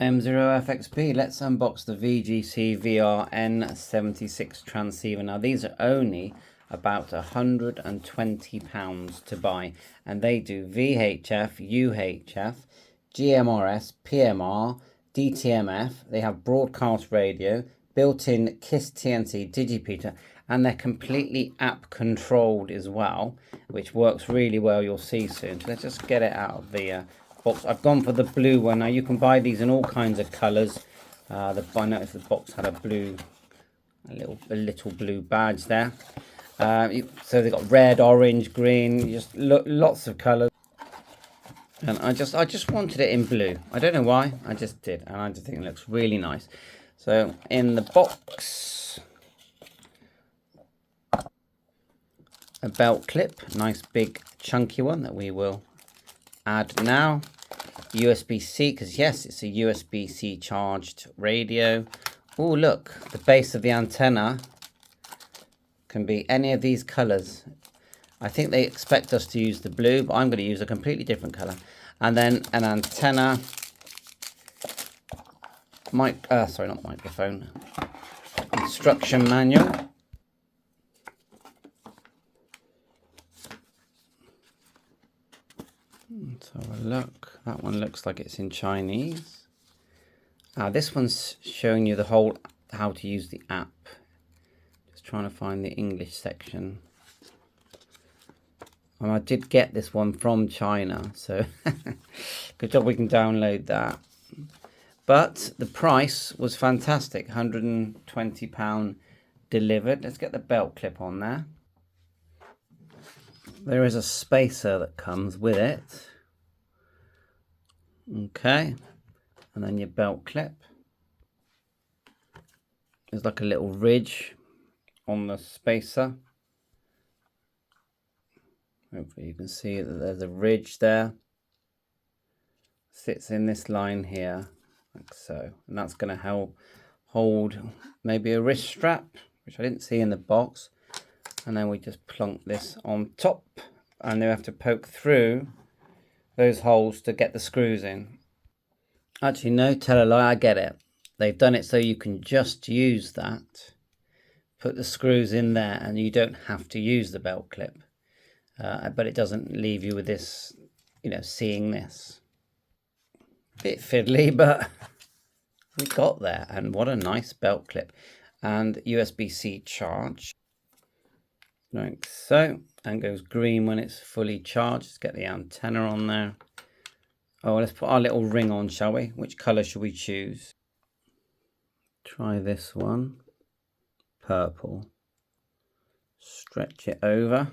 M0FXB, let's unbox the VGC N76 transceiver. Now these are only about £120 to buy, and they do VHF, UHF, GMRS, PMR, DTMF. They have broadcast radio, built-in KISS TNC digipeater, and they're completely app controlled as well, which works really well. You'll see soon. So let's just get it out of the box. I've gone for the blue one. Now you can buy these in all kinds of colors. I noticed the box had a little blue badge there. So they've got red, orange, green, just lots of colors. And I just wanted it in blue. I don't know why, I just did, and I just think it looks really nice. So in the box, a belt clip, nice big chunky one that we will add now. USB-C, because yes, it's a USB-C charged radio. Oh look, the base of the antenna can be any of these colors. I think they expect us to use the blue, but I'm going to use a completely different color. And then an antenna, sorry, not microphone, instruction manual. Let's have a look. That one looks like it's in Chinese. This one's showing you how to use the app. Just trying to find the English section. And I did get this one from China, so good job we can download that. But the price was fantastic, £120 delivered. Let's get the belt clip on there. There is a spacer that comes with it. Okay, and then your belt clip. There's like a little ridge on the spacer. Hopefully you can see that there's a ridge there. Sits in this line here, like so. And that's going to help hold maybe a wrist strap, which I didn't see in the box. And then we just plonk this on top. And then we have to poke through those holes to get the screws in. Actually, no, tell a lie, I get it. They've done it so you can just use that. Put the screws in there and you don't have to use the belt clip. But it doesn't leave you with this, seeing this. Bit fiddly, but we got there. And what a nice belt clip. And USB-C charge. Like so. And goes green when it's fully charged. Let's get the antenna on there. Oh, let's put our little ring on, shall we? Which colour should we choose? Try this one. Purple. Stretch it over.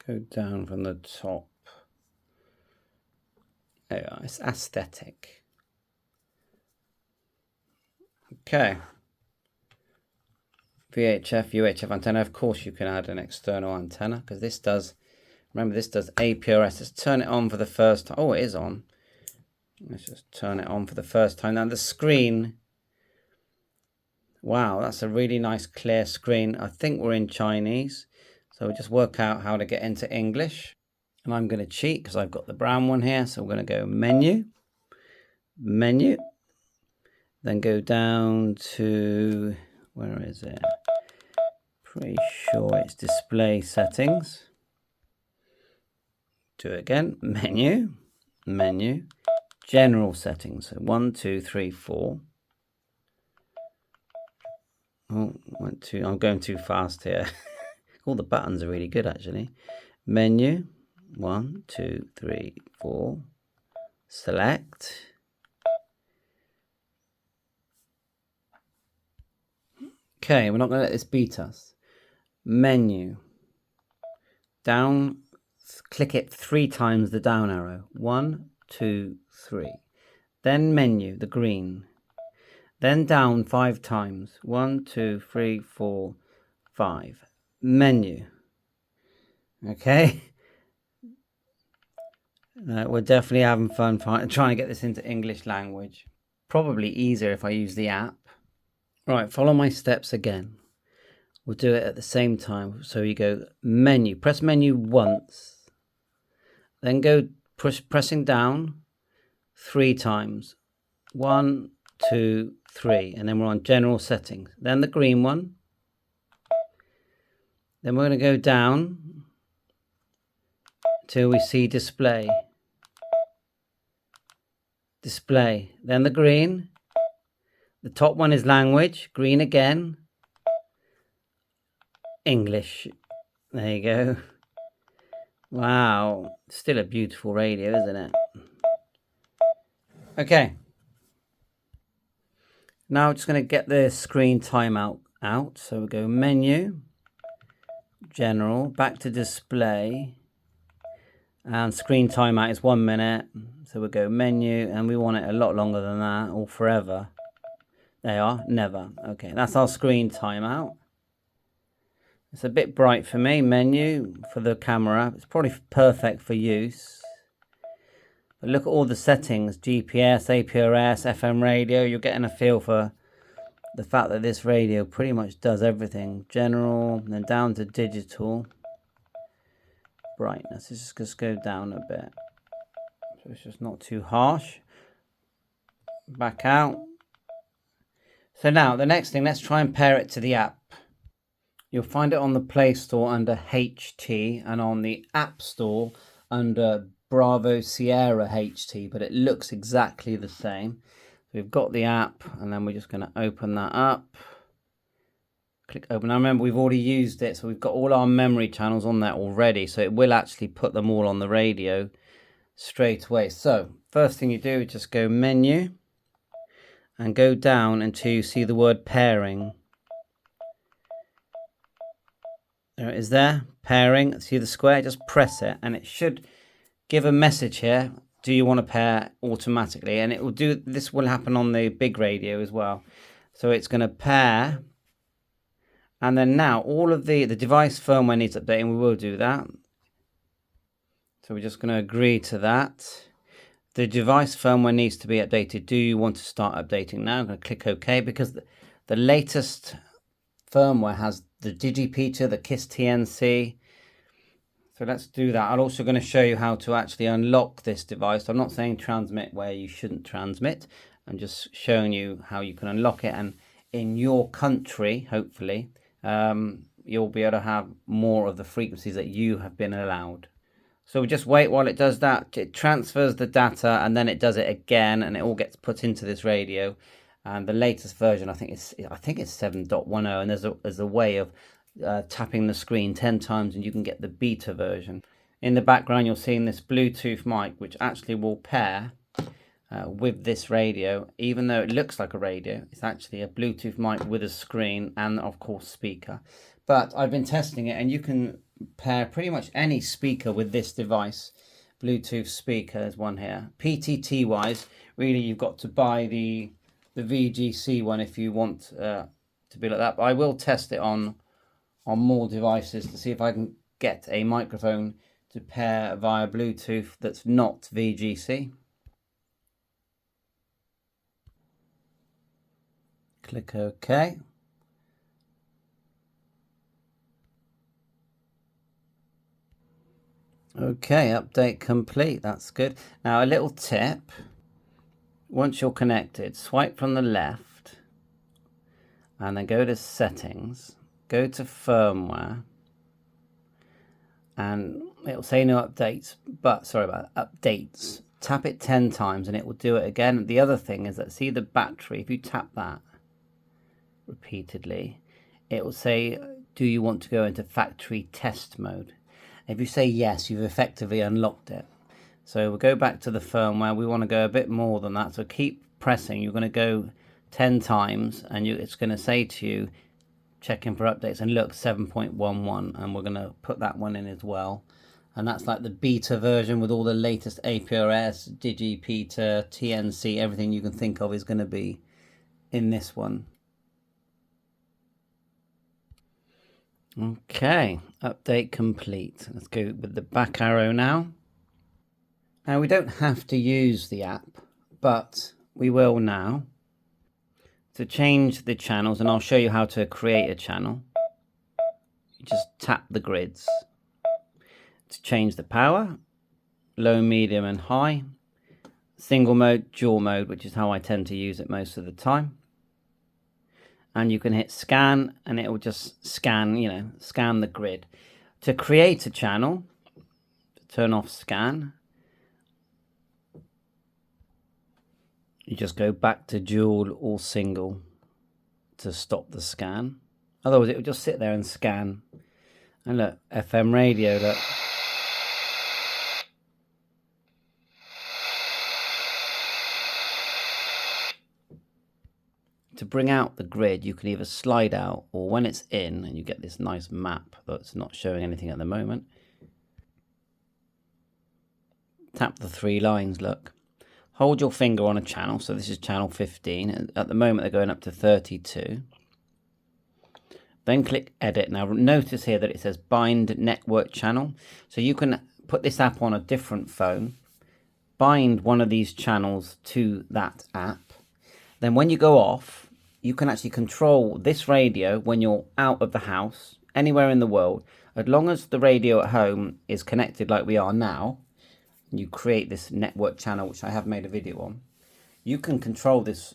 Go down from the top. There you are. It's aesthetic. Okay. VHF, UHF antenna. Of course you can add an external antenna because this does, remember this does APRS. Let's turn it on for the first time. Oh, it is on. Let's just turn it on for the first time. Now the screen, wow, that's a really nice clear screen. I think we're in Chinese. So we'll just work out how to get into English. And I'm going to cheat because I've got the brown one here. So we're going to go menu, menu, then go down to, where is it? Pretty sure it's display settings. Do it again, menu, menu, general settings. So 1, 2, 3, 4. Oh, 1, 2, I'm going too fast here. All the buttons are really good actually. Menu, 1, 2, 3, 4. Select. Okay, we're not going to let this beat us. Menu. Down, click it 3 times the down arrow. 1, 2, 3. Then menu, the green. Then down 5 times. 1, 2, 3, 4, 5. Menu. Okay. We're definitely having fun trying to get this into English language. Probably easier if I use the app. Right, follow my steps again. We'll do it at the same time. So you go menu, press menu once. Then go pressing down 3 times. 1, 2, 3, and then we're on general settings. Then the green one. Then we're going to go down till we see display. Display. Then the green. The top one is language. Green again. English. There you go. Wow. Still a beautiful radio, isn't it? Okay. Now I'm just going to get the screen timeout out. So we go menu, general, back to display, and screen timeout is 1 minute. So we'll go menu, and we want it a lot longer than that, or forever. They are, never. Okay, that's our screen timeout. It's a bit bright for me. Menu for the camera. It's probably perfect for use. But look at all the settings. GPS, APRS, FM radio. You're getting a feel for the fact that this radio pretty much does everything. General, then down to digital. Brightness. Let's just go down a bit. So it's just not too harsh. Back out. So now the next thing, let's try and pair it to the app. You'll find it on the Play Store under HT and on the App Store under Bravo Sierra HT, but it looks exactly the same. So we've got the app, and then we're just going to open that up. Click open. Now remember, we've already used it, so we've got all our memory channels on there already, so it will actually put them all on the radio straight away. So first thing you do is just go menu and go down until you see the word pairing. There it is there, pairing. See the square? Just press it and it should give a message here. Do you want to pair automatically? And it will do, this will happen on the big radio as well. So it's going to pair. And then now all of the device firmware needs updating. We will do that. So we're just going to agree to that. The device firmware needs to be updated. Do you want to start updating now? I'm going to click OK because the latest firmware has the DigiPeter, the KISS TNC. So let's do that. I'm also going to show you how to actually unlock this device. I'm not saying transmit where you shouldn't transmit. I'm just showing you how you can unlock it. And in your country, hopefully, you'll be able to have more of the frequencies that you have been allowed. So we just wait while it does that. It transfers the data and then it does it again and it all gets put into this radio. And the latest version, I think it's 7.10, and there's a way of tapping the screen 10 times and you can get the beta version. In the background, you're seeing this Bluetooth mic, which actually will pair with this radio. Even though it looks like a radio, it's actually a Bluetooth mic with a screen and, of course, speaker. But I've been testing it, and you can pair pretty much any speaker with this device. Bluetooth speaker, there's one here. PTT wise, really you've got to buy the VGC one if you want to be like that. But I will test it on more devices to see if I can get a microphone to pair via Bluetooth that's not VGC. Click OK. Okay, update complete. That's good. Now a little tip. Once you're connected, swipe from the left and then go to settings, go to firmware, and it'll say no updates, but sorry about that, updates. Tap it 10 times and it will do it again. The other thing is that, see the battery, if you tap that repeatedly, it will say, do you want to go into factory test mode? If you say yes, you've effectively unlocked it. So we'll go back to the firmware. We want to go a bit more than that. So keep pressing. You're going to go 10 times and it's going to say to you, checking for updates, and look, 7.11, and we're going to put that one in as well. And that's like the beta version with all the latest APRS, DigiPeter, TNC, everything you can think of is going to be in this one. Okay, update complete. Let's go with the back arrow now. Now we don't have to use the app, but we will now. To change the channels, and I'll show you how to create a channel. You just tap the grids. To change the power, low, medium and high. single mode, dual mode, which is how I tend to use it most of the time. And you can hit scan and it will just scan, you know, scan the grid. To create a channel, turn off scan. You just go back to dual or single to stop the scan. Otherwise it will just sit there and scan. And look, FM radio, look. To bring out the grid, you can either slide out, or when it's in and you get this nice map that's not showing anything at the moment, tap the 3 lines, look. Hold your finger on a channel, so this is channel 15. And at the moment they're going up to 32. Then click edit. Now notice here that it says bind network channel. So you can put this app on a different phone, bind one of these channels to that app. Then when you go off, you can actually control this radio when you're out of the house, anywhere in the world. As long as the radio at home is connected like we are now, you create this network channel, which I have made a video on. You can control this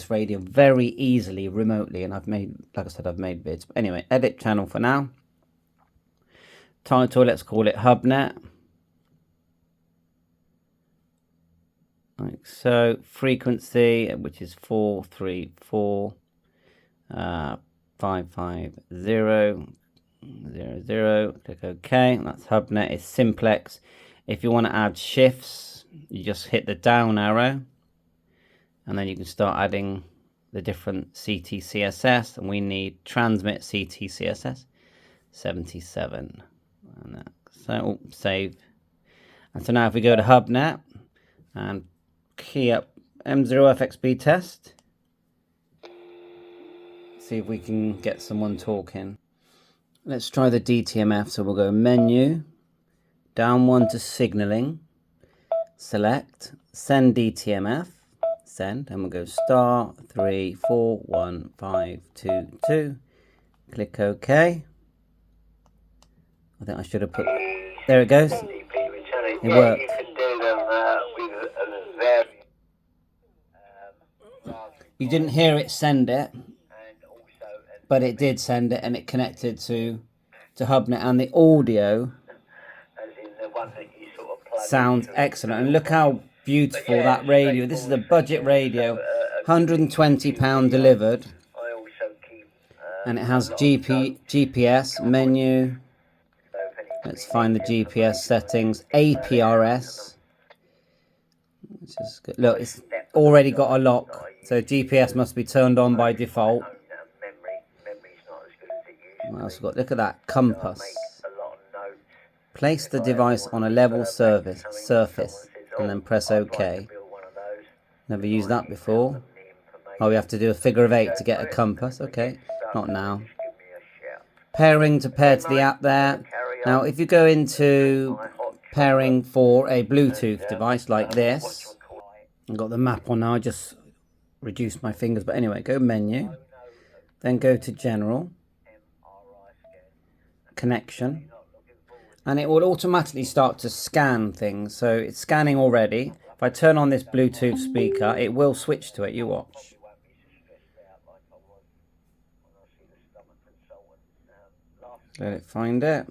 radio very easily remotely, and I've made, like I said, I've made vids. But anyway, edit channel for now. Title, let's call it HubNet. Like so. Frequency, which is 434 55000. Click OK. That's HubNet. It's simplex. If you want to add shifts, you just hit the down arrow, and then you can start adding the different CTCSS. And we need transmit CTCSS 77. And that, so save. And so now if we go to HubNet and key up M0FXB test, see if we can get someone talking. Let's try the DTMF. So we'll go menu, down 1 to signaling, select, send DTMF, send, and we'll go star 341522, click OK. I think I should have put, there it goes, it worked. You didn't hear it send it, but it did send it, and it connected to HubNet, and the audio sounds excellent. And look how beautiful that radio. This is a budget radio, £120 delivered, and it has GPS menu. Let's find the GPS settings. APRS. Look, it's already got a lock, so GPS must be turned on by default. What else we got? Look at that compass. Place the device on a level surface and then press OK. Never used that before. Oh, we have to do a figure of 8 to get a compass. Okay, not now. Pairing to pair to the app there. Now, if you go into pairing for a Bluetooth device like this, I've got the map on now. I just reduced my fingers, but anyway, go menu, then go to general, connection, and it will automatically start to scan things. So it's scanning already. If I turn on this Bluetooth speaker, it will switch to it. You watch. Let it find it.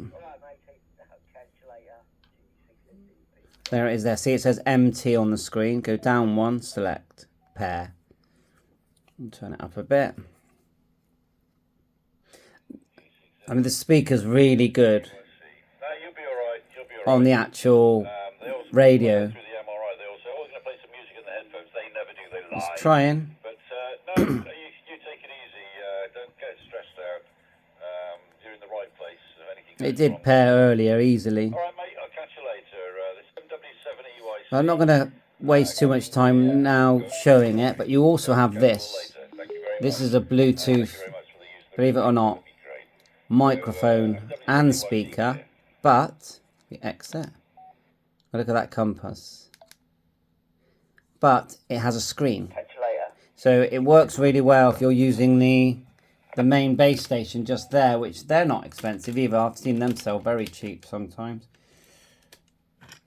There it is there. See, it says MT on the screen. Go down 1, select, pair. And turn it up a bit. I mean, the speaker's really good on the actual radio. It's trying. It did pair earlier easily. I'm not going to waste too much time now showing it, but you also have this. This is a Bluetooth, believe it or not, microphone and speaker, but we exit. Look at that compass. But it has a screen. So it works really well if you're using the main base station just there, which they're not expensive either. I've seen them sell very cheap sometimes.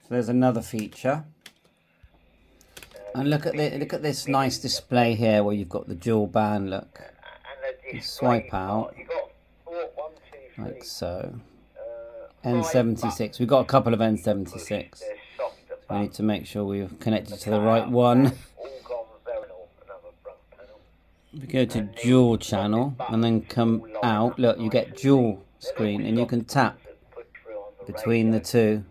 So there's another feature. And look at this nice display here where you've got the dual band. Look, you swipe out like so. N76. We've got a couple of N76. We need to make sure we're connected to the right one. We go to dual channel and then come out. Look, you get dual screen and you can tap between the two.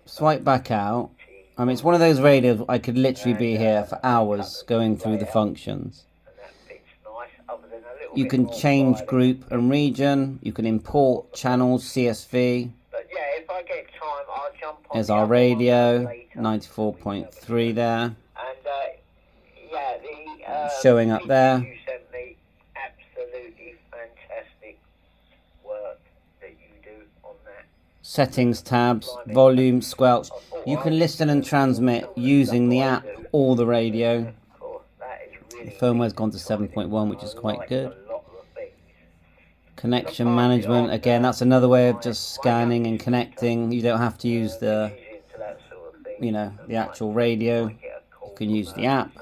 Swipe back out. I mean, it's one of those radios I could literally be here for hours going through the functions. You can change group and region. You can import channels, CSV. There's our radio, 94.3 there. Showing up there. Settings tabs, volume, squelch. You can listen and transmit using the app or the radio. The firmware's gone to 7.1, which is quite good. Connection management, again, that's another way of just scanning and connecting. You don't have to use the, the actual radio. You can use the app.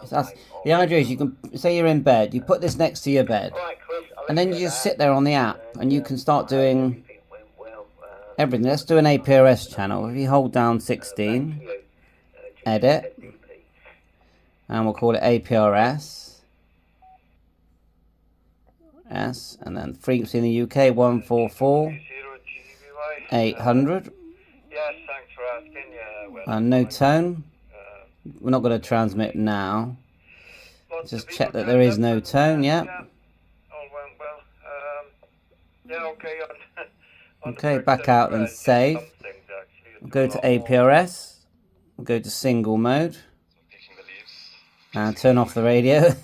The idea is you can, say you're in bed, you put this next to your bed, and then you just sit there on the app, and you can start doing everything. Let's do an APRS channel. If you hold down 16, edit, and we'll call it APRS. And then frequency in the UK 144 800. Yes, thanks for asking. And no tone. We're not going to transmit now. Just check that there is no tone. Yeah. All went well. Yeah, okay. Okay, back out and save. We'll go to APRS. We'll go to single mode. And turn off the radio,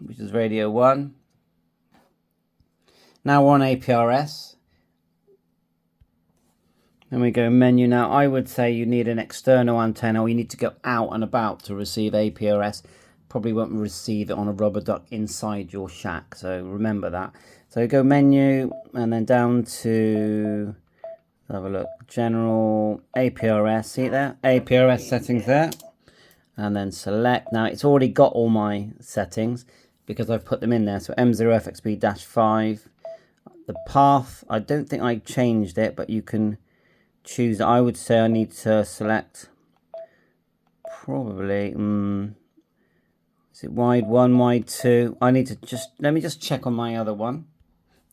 which is radio 1. Now we're on APRS. Then we go menu. Now I would say you need an external antenna, or you need to go out and about to receive APRS. Probably won't receive it on a rubber duck inside your shack, so remember that. So go menu and then down to, have a look, general APRS, see it there? APRS settings there. And then select. Now it's already got all my settings because I've put them in there. So M0FXB-5. The path, I don't think I changed it, but you can choose. I would say I need to select probably, is it wide 1, wide 2? I need to let me just check on my other one.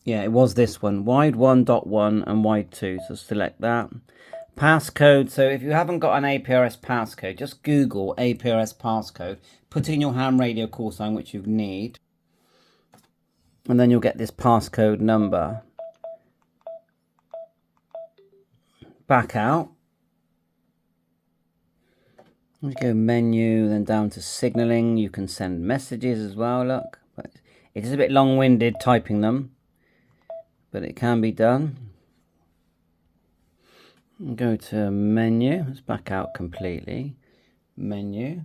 Yeah, it was this one, wide 1.1 and wide 2. So select that. Passcode, so if you haven't got an APRS passcode, just Google APRS passcode, put in your ham radio call sign, which you need, and then you'll get this passcode number. Back out. We go menu, then down to signaling. You can send messages as well, look. But it is a bit long-winded typing them, but it can be done. Go to menu, let's back out completely. Menu.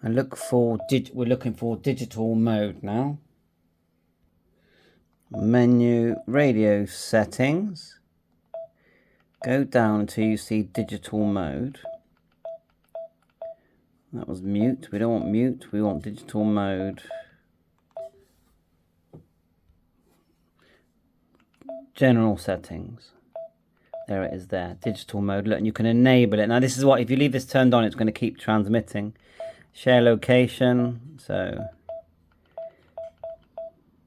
And look for, we're looking for digital mode now. Menu, radio settings. Go down until you see digital mode. That was mute. We don't want mute, we want digital mode. General settings. There it is there, digital mode. Look, and you can enable it. Now this is what, if you leave this turned on, it's going to keep transmitting. Share location. So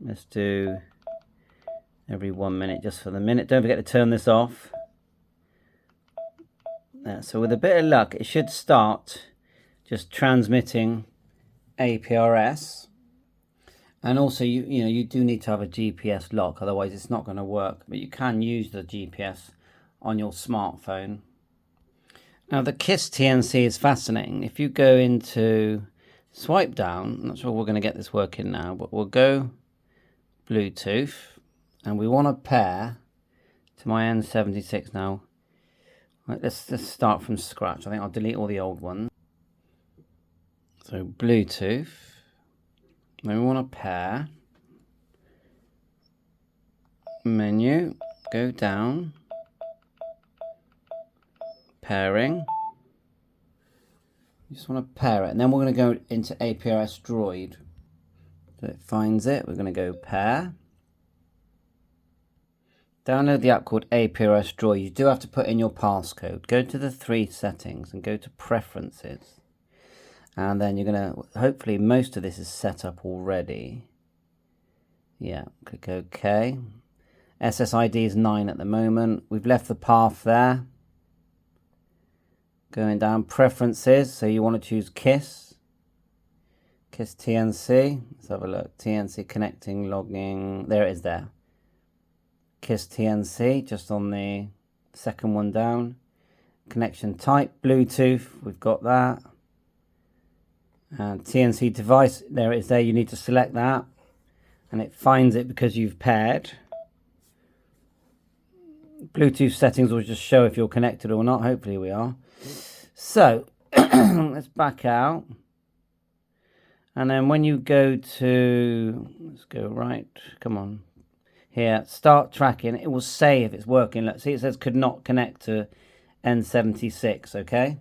let's do every 1 minute just for the minute. Don't forget to turn this off. There. So with a bit of luck, it should start just transmitting APRS. And also, you do need to have a GPS lock, otherwise it's not going to work. But you can use the GPS on your smartphone. Now the KISS TNC is fascinating. If you go into swipe down, I'm not sure we're going to get this working now, but we'll go Bluetooth, and we want to pair to my N76 now. Right, let's just start from scratch. I think I'll delete all the old ones. So Bluetooth. Then we want to pair. Menu. Go down. pairing. You just want to pair it, and then we're going to go into APRS Droid. So it finds it. We're going to go pair. Download the app called APRS Droid. You do have to put in your passcode. Go to the 3 settings and go to Preferences. And then you're going to, hopefully most of this is set up already. Yeah, click OK. SSID is 9 at the moment. We've left the path there. Going down Preferences, so you want to choose KISS. KISS TNC. Let's have a look. TNC connecting, logging. There it is there. KISS TNC, just on the second one down. Connection type, Bluetooth. We've got that. And TNC device, there it is there. You need to select that. And it finds it because you've paired. Bluetooth settings will just show if you're connected or not. Hopefully we are. So let's back out. And then when you go to, let's go right, come on. Here, start tracking. It will say if it's working. Let's see, it says could not connect to N76, okay?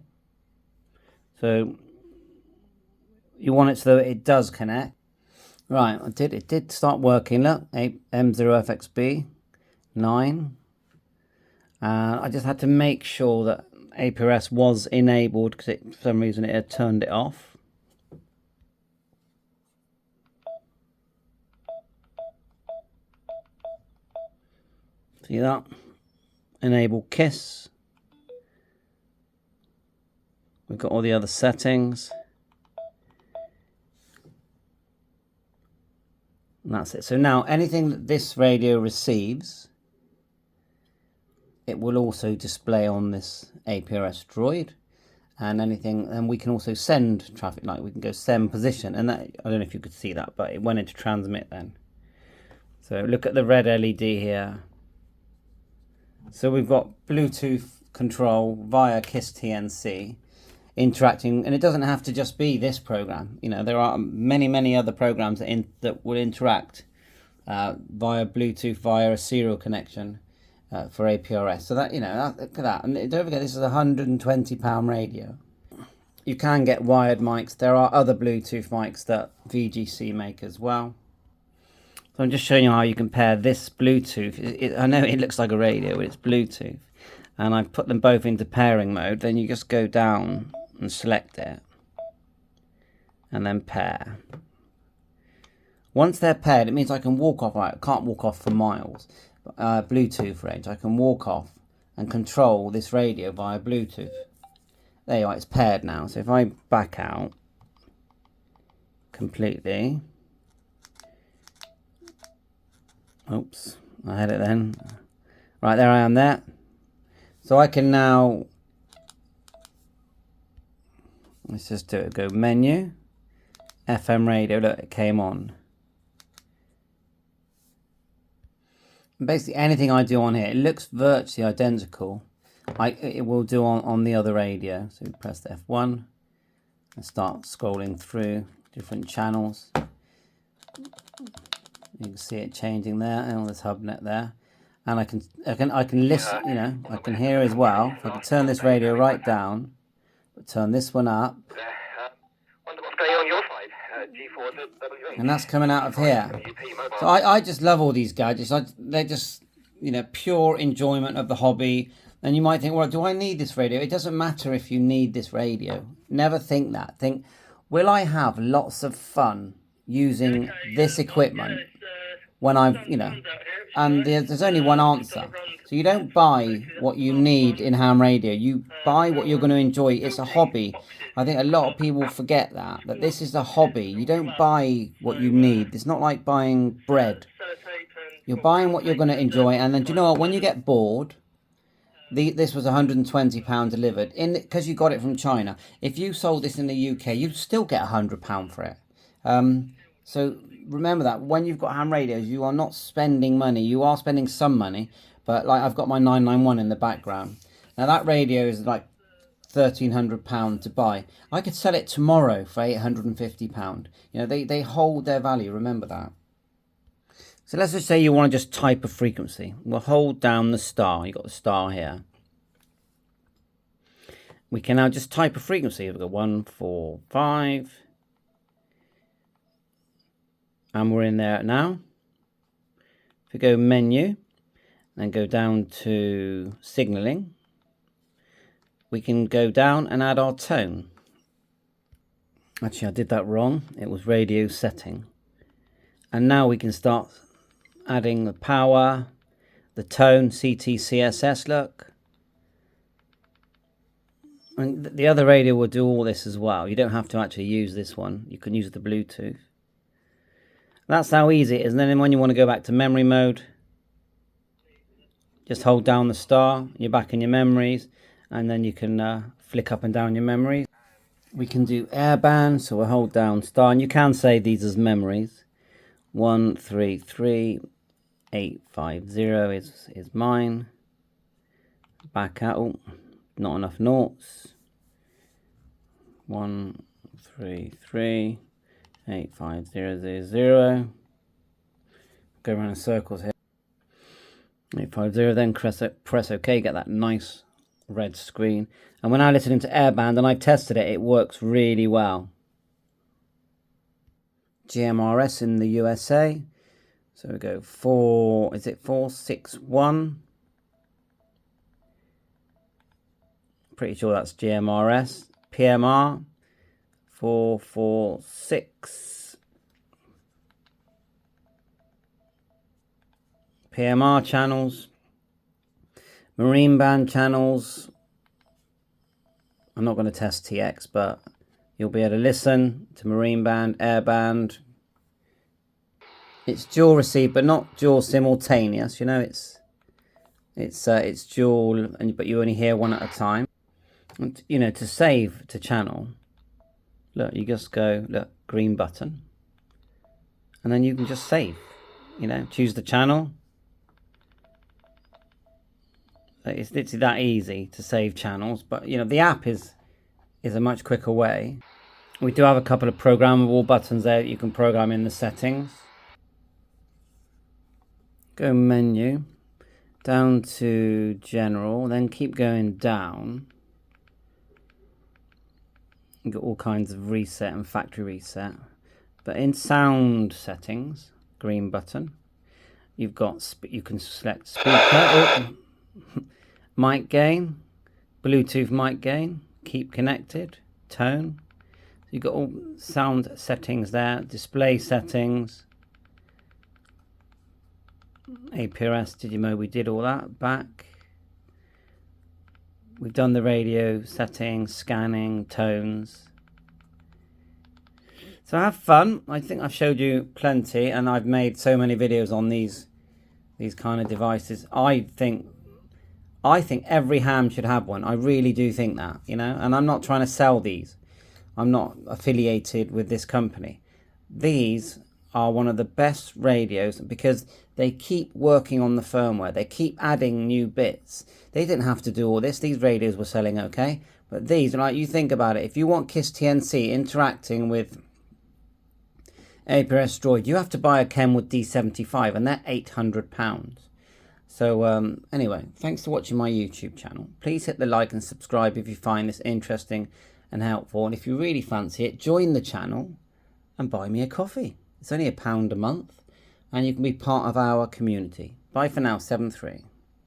So you want it so that it does connect. Right, it did start working. Look, M0FXB 9. I just had to make sure that APRS was enabled because for some reason it had turned it off. See that? Enable KISS. We've got all the other settings. And that's it. So now anything that this radio receives, it will also display on this APRS Droid. And anything, and we can also send traffic light. We can go send position. And that, I don't know if you could see that, but it went into transmit then. So look at the red LED here. So we've got Bluetooth control via KISS TNC interacting, and it doesn't have to just be this program. You know, there are many other programs that will interact via Bluetooth via a serial connection for APRS. So that, you know, look at that. And don't forget, this is a £120 radio. You can get wired mics. There are other Bluetooth mics that VGC make as well. So I'm just showing you how you can pair this Bluetooth. I know it looks like a radio, but it's Bluetooth. And I've put them both into pairing mode. Then you just go down and select it. And then pair. Once they're paired, it means I can walk off. Right, I can't walk off for miles. Bluetooth range. I can walk off and control this radio via Bluetooth. There you are, it's paired now. So if I back out completely. Oops, I had it then. Right, there I am there. So I can now, let's just do it. Go menu, FM radio, look, it came on. And basically anything I do on here, it looks virtually identical. It will do on the other radio. So we press the F1 and start scrolling through different channels. You can see it changing there, and on this hubnet there, and I can listen. You know, I can hear as well. If I can turn this radio right down, but turn this one up, Wonder what's going on your side. G4W8. and that's coming out of here. So I just love all these gadgets. They're just, you know, pure enjoyment of the hobby. And you might think, well, do I need this radio? It doesn't matter if you need this radio. Never think that. Think, will I have lots of fun using this equipment when I've, you know, and there's only one answer. So you don't buy what you need in ham radio. You buy what you're going to enjoy. It's a hobby. I think a lot of people forget that this is a hobby. You don't buy what you need. It's not like buying bread. You're buying what you're going to enjoy. And then, do you know what? When you get bored, this was £120 delivered because you got it from China. If you sold this in the UK, you'd still get £100 for it. So remember that when you've got ham radios, you are not spending money. You are spending some money, but like I've got my 991 in the background. Now that radio is like £1,300 to buy. I could sell it tomorrow for £850. You know, they hold their value. Remember that. So let's just say you want to just type a frequency. We'll hold down the star. You've got the star here. we can now just type a frequency. We've got 145. And we're in there now. If we go menu, and go down to signaling, we can go down and add our tone. Actually, I did that wrong. It was radio setting. And now we can start adding the power, the tone, CTCSS, look. And the other radio will do all this as well. You don't have to actually use this one. You can use the Bluetooth. That's how easy it is. And then when you want to go back to memory mode, just hold down the star, you're back in your memories, and then you can flick up and down your memories. We can do airband, so we'll hold down star, and you can save these as memories. 133850 is mine. Back out, oh, not enough noughts. 13385000. Go around in circles here. 850, then press OK, get that nice red screen. And we're now listening to airband, and I've tested it, it works really well. GMRS in the USA. So we go 461? Pretty sure that's GMRS. PMR 446. PMR channels, marine band channels. I'm not going to test TX, but you'll be able to listen to marine band, air band. It's dual receive, but not dual simultaneous. You know, it's dual, but you only hear one at a time. And, you know, to save to channel, look, you just go, look, green button, and then you can just save. You know, choose the channel. It's literally that easy to save channels, but you know the app is a much quicker way. We do have a couple of programmable buttons there that you can program in the settings. Go menu, down to general, then keep going down. You've got all kinds of reset and factory reset. But in sound settings, green button, you've got, you can select speaker, mic gain, Bluetooth mic gain, keep connected, tone. So you've got all sound settings there, display settings, APRS, Digimode, we did all that back. We've done the radio settings, scanning, tones. So have fun. I think I've showed you plenty, and I've made so many videos on these kind of devices. I think every ham should have one. I really do think that, you know, and I'm not trying to sell these. I'm not affiliated with this company. These are one of the best radios because they keep working on the firmware. They keep adding new bits. They didn't have to do all this. These radios were selling okay. But these, like, you think about it, if you want KISS TNC interacting with APRS Droid, you have to buy a Kenwood D75, and they're £800. So anyway, thanks for watching my YouTube channel. Please hit the like and subscribe if you find this interesting and helpful. And if you really fancy it, join the channel and buy me a coffee. It's only £1 a month, and you can be part of our community. Bye for now, 7-3.